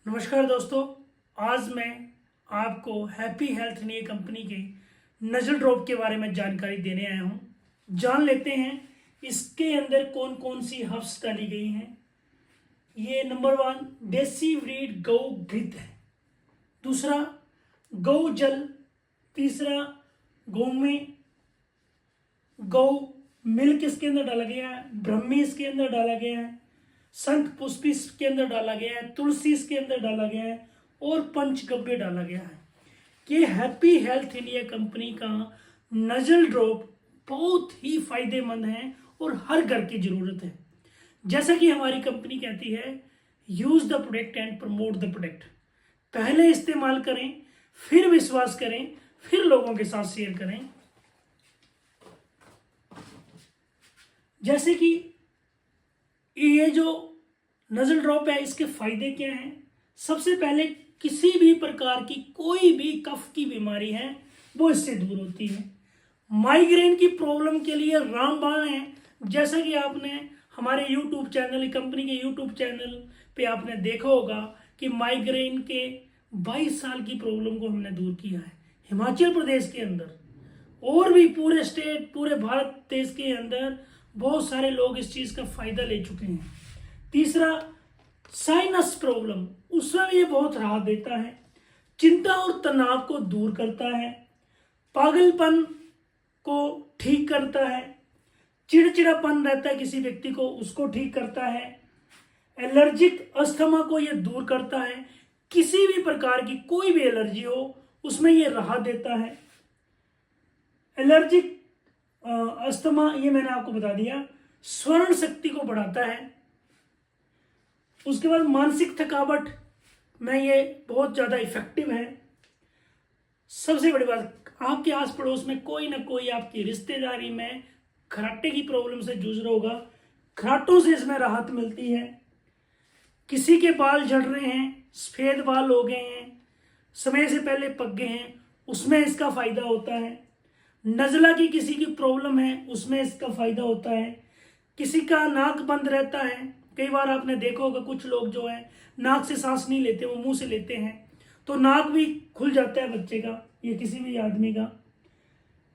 नमस्कार दोस्तों। आज मैं आपको हैप्पी हेल्थ ने कंपनी के नज़ल ड्रॉप के बारे में जानकारी देने आया हूं। जान लेते हैं इसके अंदर कौन कौन सी हर्ब्स डाली गई हैं। ये नंबर 1 देसी ब्रीड गौ घृत है। दूसरा गौ जल। तीसरा गौ में गौ मिल्क इसके अंदर डाला गया है। ब्रह्मी इसके अंदर डाला गया है। संत पुष्पी इसके अंदर डाला गया है। तुलसी इसके अंदर डाला गया है और पंचगव्य डाला गया है। ये हैप्पी हेल्थ इंडिया कंपनी का नजल ड्रॉप बहुत ही फायदेमंद है और हर घर की जरूरत है। जैसा कि हमारी कंपनी कहती है, use the product and promote the product. पहले इस्तेमाल करें, फिर विश्वास करें, फिर लोगों के साथ शेयर करें। जैसे कि ये जो नजल ड्रॉप है, इसके फायदे क्या हैं। सबसे पहले किसी भी प्रकार की कोई भी कफ की बीमारी है वो इससे दूर होती है। माइग्रेन की प्रॉब्लम के लिए रामबाण है। जैसा कि आपने हमारे यूट्यूब चैनल, कंपनी के यूट्यूब चैनल पे आपने देखा होगा कि माइग्रेन के 22 साल की प्रॉब्लम को हमने दूर किया है हिमाचल प्रदेश के अंदर, और भी पूरे स्टेट, पूरे भारत देश के अंदर बहुत सारे लोग इस चीज का फायदा ले चुके हैं। तीसरा साइनस प्रॉब्लम, उसमें भी ये बहुत राहत देता है। चिंता और तनाव को दूर करता है। पागलपन को ठीक करता है। चिड़चिड़ापन रहता है किसी व्यक्ति को, उसको ठीक करता है। एलर्जिक अस्थमा को ये दूर करता है। किसी भी प्रकार की कोई भी एलर्जी हो उसमें ये राहत देता है। एलर्जिक अस्थमा, ये मैंने आपको बता दिया। स्मरण शक्ति को बढ़ाता है। उसके बाद मानसिक थकावट में ये बहुत ज्यादा इफेक्टिव है। सबसे बड़ी बात, आपके आस पड़ोस में कोई ना कोई आपकी रिश्तेदारी में खराटे की प्रॉब्लम से जूझ रहा होगा। खराटों से इसमें राहत मिलती है। किसी के बाल झड़ रहे हैं, सफेद बाल हो गए हैं, समय से पहले पक गए हैं, उसमें इसका फायदा होता है। नज़ला की किसी की प्रॉब्लम है, उसमें इसका फायदा होता है। किसी का नाक बंद रहता है, कई बार आपने देखा होगा कुछ लोग जो है नाक से सांस नहीं लेते, वो मुंह से लेते हैं, तो नाक भी खुल जाता है बच्चे का या किसी भी आदमी का।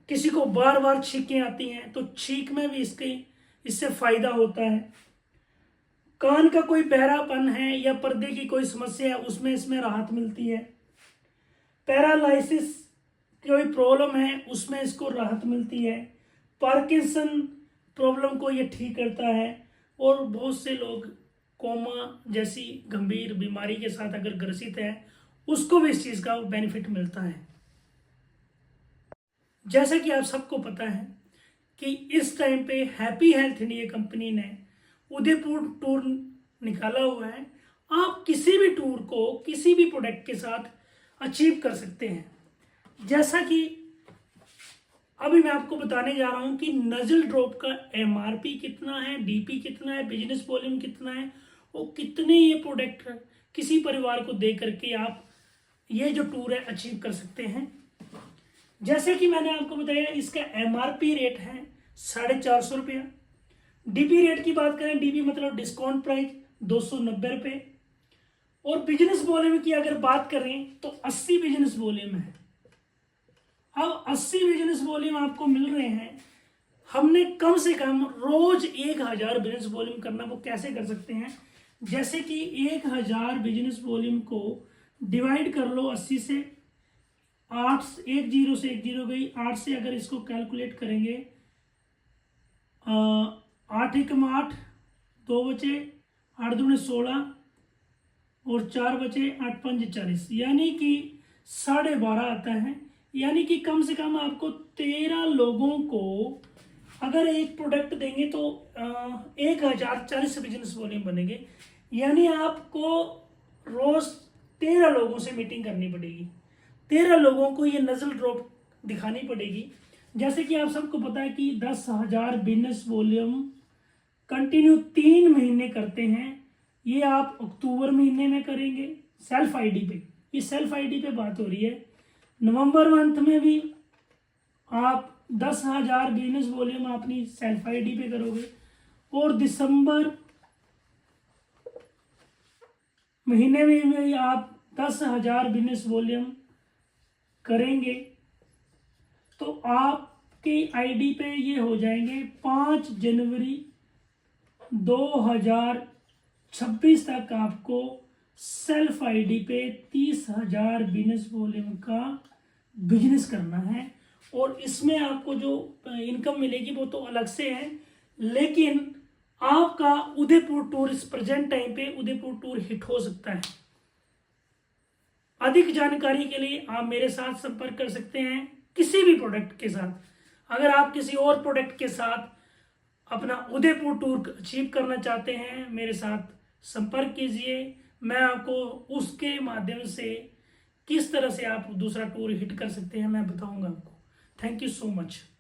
किसी को बार बार छींकें आती हैं तो छींक में भी इससे फायदा होता है। कान का कोई बहरापन है या पर्दे की कोई समस्या है, उसमें इसमें राहत मिलती है। पैरालाइसिस कोई प्रॉब्लम है, उसमें इसको राहत मिलती है। पार्किंसन प्रॉब्लम को ये ठीक करता है। और बहुत से लोग कोमा जैसी गंभीर बीमारी के साथ अगर ग्रसित है, उसको भी इस चीज का बेनिफिट मिलता है। जैसा कि आप सबको पता है कि इस टाइम पे हैप्पी हेल्थ इंडिया कंपनी ने उदयपुर टूर निकाला हुआ है। आप किसी भी टूर को किसी भी प्रोडक्ट के साथ अचीव कर सकते हैं। जैसा कि अभी मैं आपको बताने जा रहा हूं कि नजल ड्रॉप का एमआरपी कितना है, डीपी कितना है, बिजनेस वॉल्यूम कितना है, और कितने ये प्रोडक्ट किसी परिवार को दे करके आप ये जो टूर है अचीव कर सकते हैं। जैसे कि मैंने आपको बताया, इसका एमआरपी रेट है 450 रुपया। डीपी रेट की बात करें, डीपी मतलब डिस्काउंट प्राइस 290 रुपये। और बिजनेस वॉल्यूम की अगर बात करें तो 80 बिजनेस वॉल्यूम है। अब 80 बिजनेस वॉल्यूम आपको मिल रहे हैं। हमने कम से कम रोज 1000 बिजनेस वॉल्यूम करना, वो कैसे कर सकते हैं, जैसे कि 1000 बिजनेस वॉल्यूम को डिवाइड कर लो 80 से। 8 एक जीरो से एक जीरो गई, 8 से अगर इसको कैलकुलेट करेंगे, 8 एकम 8, 2 बचे, 8 दूने 16 और 4 बचे, 8 पंज 40, यानी कि 12.5 आता है। यानी कि कम से कम आपको 13 लोगों को अगर एक प्रोडक्ट देंगे तो 1040 बिजनेस वॉल्यूम बनेंगे। यानी आपको रोज 13 लोगों से मीटिंग करनी पड़ेगी। 13 लोगों को ये नजल ड्रॉप दिखानी पड़ेगी। जैसे कि आप सबको पता है कि 10,000 बिजनेस वॉल्यूम कंटिन्यू 3 महीने करते हैं। ये आप अक्टूबर महीने में करेंगे सेल्फ आईडी पे, ये सेल्फ आईडी पे बात हो रही है। नवंबर मंथ में भी आप 10,000 बिजनेस वॉल्यूम अपनी सेल्फ आईडी पे करोगे। और दिसंबर महीने में ही आप 10,000 बिजनेस वॉल्यूम करेंगे तो आपके आईडी पे ये हो जाएंगे 5 जनवरी 2026 तक आपको सेल्फ आईडी पे 30,000 बिजनेस वॉल्यूम का बिजनेस करना है। और इसमें आपको जो इनकम मिलेगी वो तो अलग से है, लेकिन आपका उदयपुर टूर इस प्रेजेंट टाइम पे उदयपुर टूर हिट हो सकता है। अधिक जानकारी के लिए आप मेरे साथ संपर्क कर सकते हैं किसी भी प्रोडक्ट के साथ। अगर आप किसी और प्रोडक्ट के साथ अपना उदयपुर टूर अचीव करना चाहते हैं, मेरे साथ संपर्क कीजिए। मैं आपको उसके माध्यम से किस तरह से आप दूसरा टूर हिट कर सकते हैं मैं बताऊंगा आपको। Thank you so much.